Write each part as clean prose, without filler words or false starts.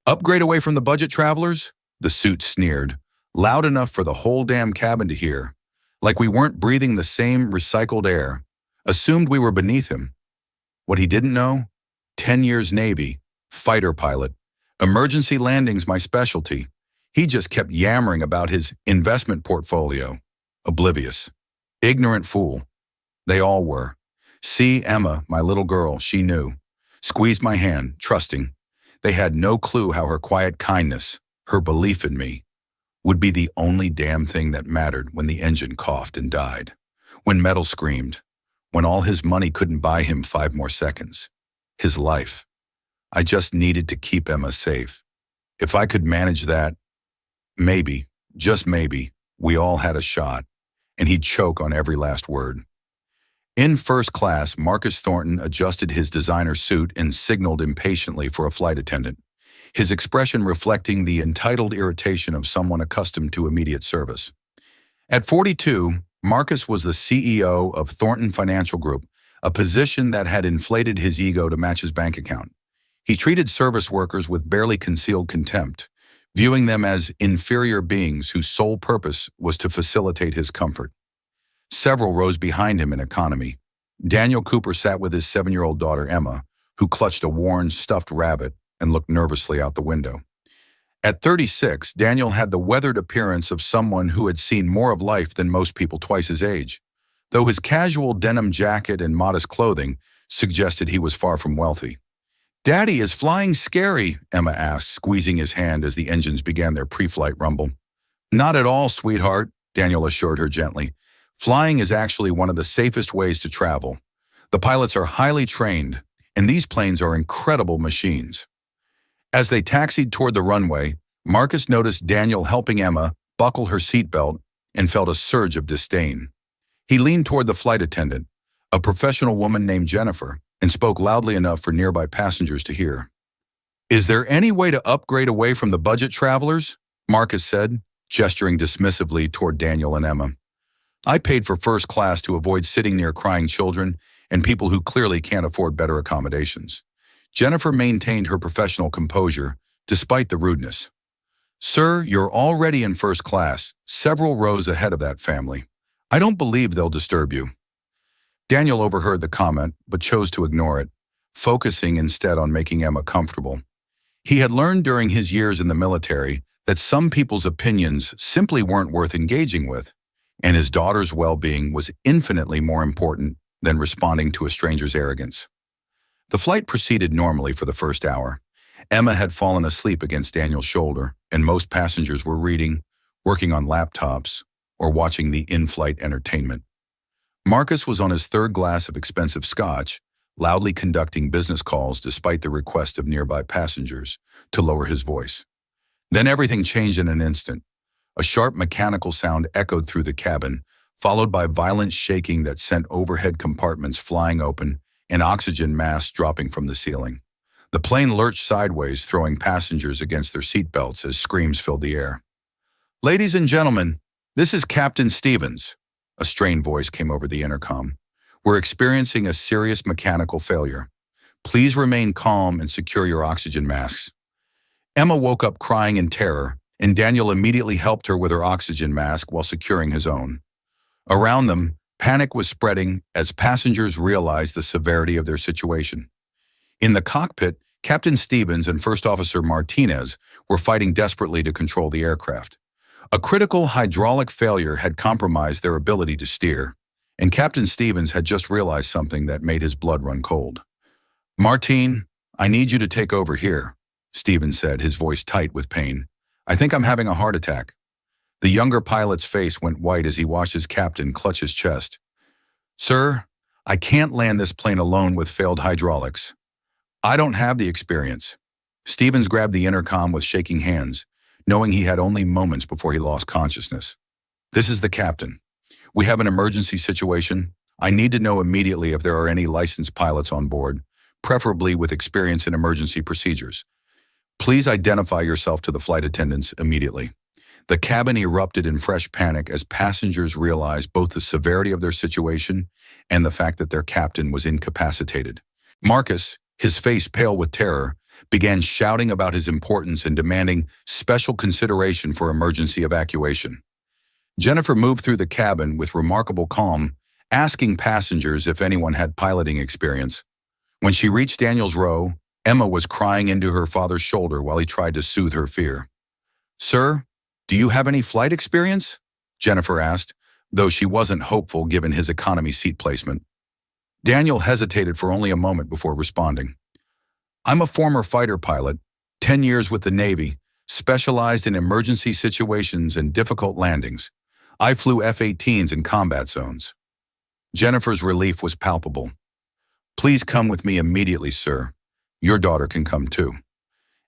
Upgrade away from the budget travelers? The suit sneered, loud enough for the whole damn cabin to hear. Like we weren't breathing the same recycled air. Assumed we were beneath him. What he didn't know? 10 years Navy, fighter pilot. Emergency landing's my specialty. He just kept yammering about his investment portfolio. Oblivious. Ignorant fool. They all were. See, Emma, my little girl, she knew. Squeezed my hand, trusting. They had no clue how her quiet kindness, her belief in me, would be the only damn thing that mattered when the engine coughed and died. When metal screamed. When all his money couldn't buy him 5 more seconds. His life. I just needed to keep Emma safe. If I could manage that, maybe, just maybe, we all had a shot, and he'd choke on every last word. In first class, Marcus Thornton adjusted his designer suit and signaled impatiently for a flight attendant, his expression reflecting the entitled irritation of someone accustomed to immediate service. At 42, Marcus was the CEO of Thornton Financial Group, a position that had inflated his ego to match his bank account. He treated service workers with barely concealed contempt, viewing them as inferior beings whose sole purpose was to facilitate his comfort. Several rose behind him in economy. Daniel Cooper sat with his 7-year-old daughter Emma, who clutched a worn, stuffed rabbit and looked nervously out the window. At 36, Daniel had the weathered appearance of someone who had seen more of life than most people twice his age, though his casual denim jacket and modest clothing suggested he was far from wealthy. "Daddy, is flying scary?" Emma asked, squeezing his hand as the engines began their pre-flight rumble. "Not at all, sweetheart," Daniel assured her gently. "Flying is actually one of the safest ways to travel. The pilots are highly trained, and these planes are incredible machines." As they taxied toward the runway, Marcus noticed Daniel helping Emma buckle her seatbelt and felt a surge of disdain. He leaned toward the flight attendant, a professional woman named Jennifer, and spoke loudly enough for nearby passengers to hear. "Is there any way to upgrade away from the budget travelers?" Marcus said, gesturing dismissively toward Daniel and Emma. "I paid for first class to avoid sitting near crying children and people who clearly can't afford better accommodations." Jennifer maintained her professional composure, despite the rudeness. "Sir, you're already in first class, several rows ahead of that family. I don't believe they'll disturb you." Daniel overheard the comment, but chose to ignore it, focusing instead on making Emma comfortable. He had learned during his years in the military that some people's opinions simply weren't worth engaging with, and his daughter's well-being was infinitely more important than responding to a stranger's arrogance. The flight proceeded normally for the first hour. Emma had fallen asleep against Daniel's shoulder, and most passengers were reading, working on laptops, or watching the in-flight entertainment. Marcus was on his 3rd glass of expensive scotch, loudly conducting business calls despite the request of nearby passengers to lower his voice. Then everything changed in an instant. A sharp mechanical sound echoed through the cabin, followed by violent shaking that sent overhead compartments flying open and oxygen masks dropping from the ceiling. The plane lurched sideways, throwing passengers against their seatbelts as screams filled the air. "Ladies and gentlemen, this is Captain Stevens," a strained voice came over the intercom. "We're experiencing a serious mechanical failure. Please remain calm and secure your oxygen masks." Emma woke up crying in terror, and Daniel immediately helped her with her oxygen mask while securing his own. Around them, panic was spreading as passengers realized the severity of their situation. In the cockpit, Captain Stevens and First Officer Martinez were fighting desperately to control the aircraft. A critical hydraulic failure had compromised their ability to steer, and Captain Stevens had just realized something that made his blood run cold. "Martine, I need you to take over here," Stevens said, his voice tight with pain. "I think I'm having a heart attack." The younger pilot's face went white as he watched his captain clutch his chest. "Sir, I can't land this plane alone with failed hydraulics. I don't have the experience." Stevens grabbed the intercom with shaking hands, knowing he had only moments before he lost consciousness. "This is the captain. We have an emergency situation. I need to know immediately if there are any licensed pilots on board, preferably with experience in emergency procedures. Please identify yourself to the flight attendants immediately." The cabin erupted in fresh panic as passengers realized both the severity of their situation and the fact that their captain was incapacitated. Marcus, his face pale with terror, began shouting about his importance and demanding special consideration for emergency evacuation. Jennifer moved through the cabin with remarkable calm, asking passengers if anyone had piloting experience. When she reached Daniel's row, Emma was crying into her father's shoulder while he tried to soothe her fear. "Sir, do you have any flight experience?" Jennifer asked, though she wasn't hopeful given his economy seat placement. Daniel hesitated for only a moment before responding. "I'm a former fighter pilot, 10 years with the Navy, specialized in emergency situations and difficult landings. I flew F-18s in combat zones." Jennifer's relief was palpable. "Please come with me immediately, sir. Your daughter can come too."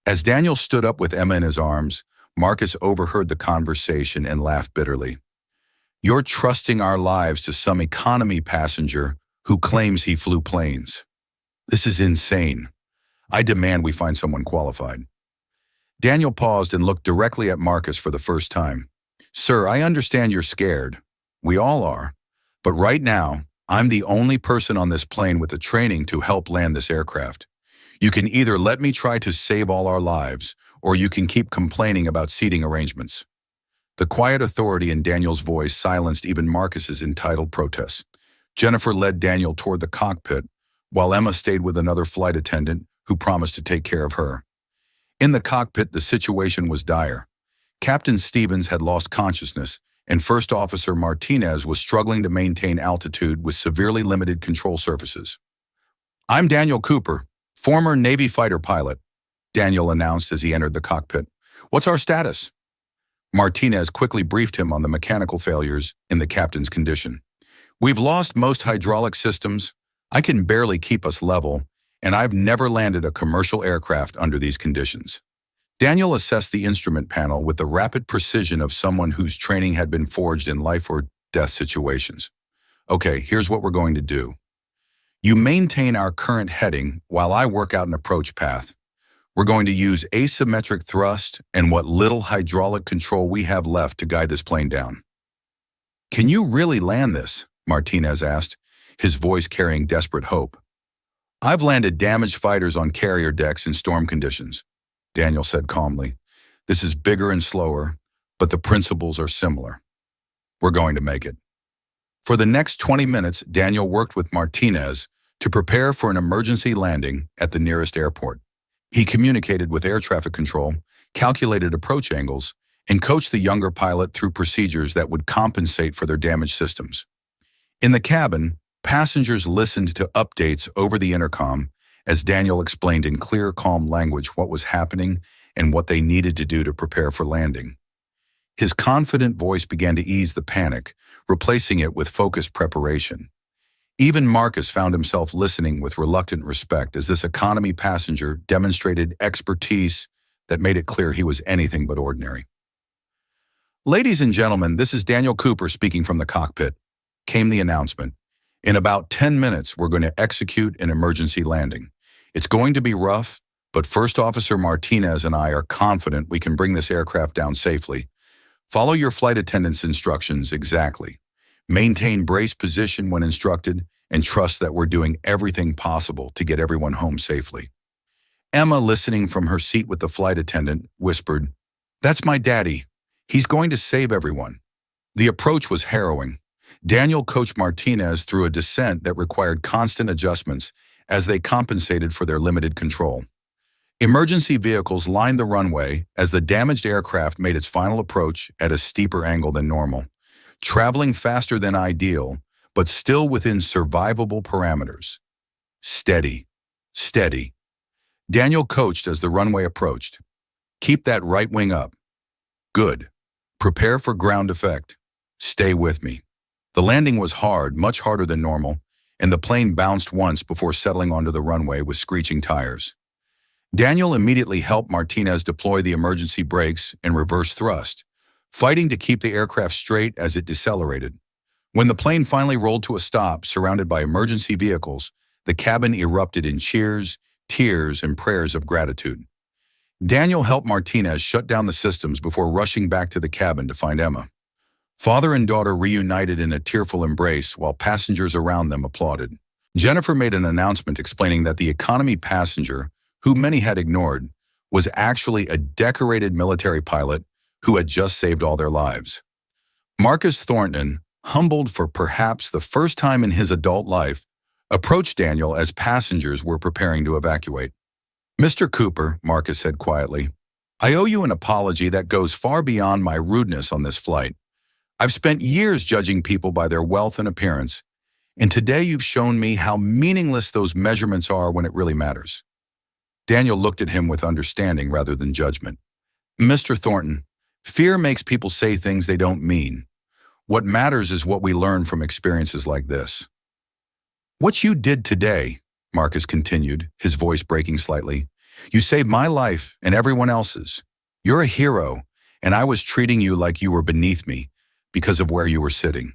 As Daniel stood up with Emma in his arms, Marcus overheard the conversation and laughed bitterly. "You're trusting our lives to some economy passenger who claims he flew planes. This is insane. I demand we find someone qualified." Daniel paused and looked directly at Marcus for the first time. "Sir, I understand you're scared. We all are. But right now, I'm the only person on this plane with the training to help land this aircraft. You can either let me try to save all our lives, or you can keep complaining about seating arrangements." The quiet authority in Daniel's voice silenced even Marcus's entitled protests. Jennifer led Daniel toward the cockpit, while Emma stayed with another flight attendant who promised to take care of her. In the cockpit, the situation was dire. Captain Stevens had lost consciousness, and First Officer Martinez was struggling to maintain altitude with severely limited control surfaces. "I'm Daniel Cooper, former Navy fighter pilot," Daniel announced as he entered the cockpit. "What's our status?" Martinez quickly briefed him on the mechanical failures in the captain's condition. "We've lost most hydraulic systems. I can barely keep us level, and I've never landed a commercial aircraft under these conditions." Daniel assessed the instrument panel with the rapid precision of someone whose training had been forged in life or death situations. "Okay, here's what we're going to do. You maintain our current heading while I work out an approach path. We're going to use asymmetric thrust and what little hydraulic control we have left to guide this plane down." "Can you really land this?" Martinez asked, his voice carrying desperate hope. "I've landed damaged fighters on carrier decks in storm conditions," Daniel said calmly. "This is bigger and slower, but the principles are similar. We're going to make it." For the next 20 minutes, Daniel worked with Martinez to prepare for an emergency landing at the nearest airport. He communicated with air traffic control, calculated approach angles, and coached the younger pilot through procedures that would compensate for their damaged systems. In the cabin, passengers listened to updates over the intercom as Daniel explained in clear, calm language what was happening and what they needed to do to prepare for landing. His confident voice began to ease the panic, replacing it with focused preparation. Even Marcus found himself listening with reluctant respect as this economy passenger demonstrated expertise that made it clear he was anything but ordinary. "Ladies and gentlemen, this is Daniel Cooper speaking from the cockpit," came the announcement. "In about 10 minutes, we're going to execute an emergency landing. It's going to be rough, but First Officer Martinez and I are confident we can bring this aircraft down safely. Follow your flight attendant's instructions exactly. Maintain brace position when instructed, and trust that we're doing everything possible to get everyone home safely." Emma, listening from her seat with the flight attendant, whispered, "That's my daddy. He's going to save everyone." The approach was harrowing. Daniel coached Martinez through a descent that required constant adjustments as they compensated for their limited control. Emergency vehicles lined the runway as the damaged aircraft made its final approach at a steeper angle than normal, traveling faster than ideal, but still within survivable parameters. "Steady, steady." Daniel coached as the runway approached. "Keep that right wing up. Good. Prepare for ground effect. Stay with me." The landing was hard, much harder than normal, and the plane bounced once before settling onto the runway with screeching tires. Daniel immediately helped Martinez deploy the emergency brakes and reverse thrust, fighting to keep the aircraft straight as it decelerated. When the plane finally rolled to a stop, surrounded by emergency vehicles, the cabin erupted in cheers, tears, and prayers of gratitude. Daniel helped Martinez shut down the systems before rushing back to the cabin to find Emma. Father and daughter reunited in a tearful embrace while passengers around them applauded. Jennifer made an announcement explaining that the economy passenger who many had ignored, was actually a decorated military pilot who had just saved all their lives. Marcus Thornton, humbled for perhaps the first time in his adult life, approached Daniel as passengers were preparing to evacuate. "Mr. Cooper," Marcus said quietly, "I owe you an apology that goes far beyond my rudeness on this flight. I've spent years judging people by their wealth and appearance, and today you've shown me how meaningless those measurements are when it really matters." Daniel looked at him with understanding rather than judgment. "Mr. Thornton, fear makes people say things they don't mean. What matters is what we learn from experiences like this." "What you did today," Marcus continued, his voice breaking slightly, "you saved my life and everyone else's. You're a hero, and I was treating you like you were beneath me because of where you were sitting."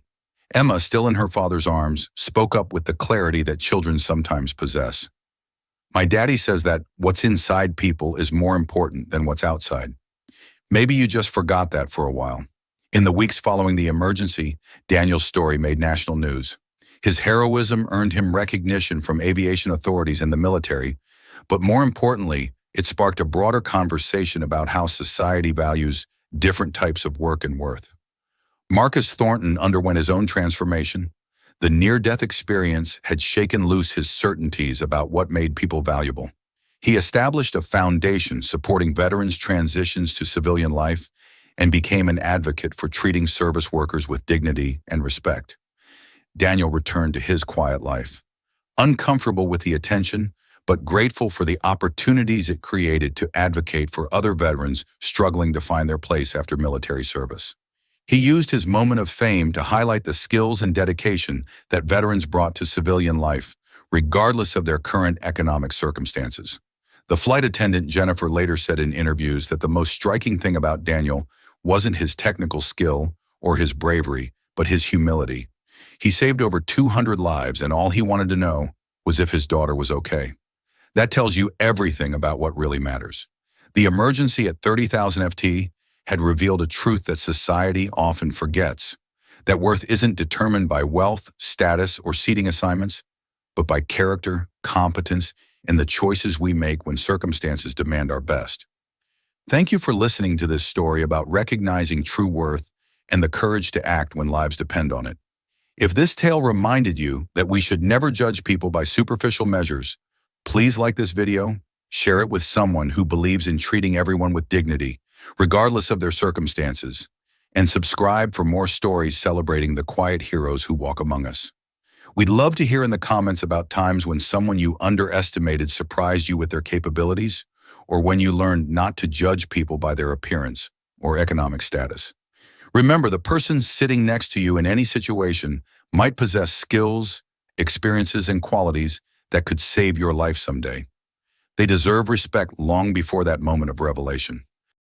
Emma, still in her father's arms, spoke up with the clarity that children sometimes possess. "My daddy says that what's inside people is more important than what's outside. Maybe you just forgot that for a while." In the weeks following the emergency, Daniel's story made national news. His heroism earned him recognition from aviation authorities and the military, but more importantly, it sparked a broader conversation about how society values different types of work and worth. Marcus Thornton underwent his own transformation. The near-death experience had shaken loose his certainties about what made people valuable. He established a foundation supporting veterans' transitions to civilian life and became an advocate for treating service workers with dignity and respect. Daniel returned to his quiet life, uncomfortable with the attention, but grateful for the opportunities it created to advocate for other veterans struggling to find their place after military service. He used his moment of fame to highlight the skills and dedication that veterans brought to civilian life, regardless of their current economic circumstances. The flight attendant Jennifer later said in interviews that the most striking thing about Daniel wasn't his technical skill or his bravery, but his humility. He saved over 200 lives, and all he wanted to know was if his daughter was okay. That tells you everything about what really matters. The emergency at 30,000 FT had revealed a truth that society often forgets, that worth isn't determined by wealth, status, or seating assignments, but by character, competence, and the choices we make when circumstances demand our best. Thank you for listening to this story about recognizing true worth and the courage to act when lives depend on it. If this tale reminded you that we should never judge people by superficial measures, please like this video, share it with someone who believes in treating everyone with dignity, regardless of their circumstances, and subscribe for more stories celebrating the quiet heroes who walk among us. We'd love to hear in the comments about times when someone you underestimated surprised you with their capabilities, or when you learned not to judge people by their appearance or economic status. Remember, the person sitting next to you in any situation might possess skills, experiences, and qualities that could save your life someday. They deserve respect long before that moment of revelation.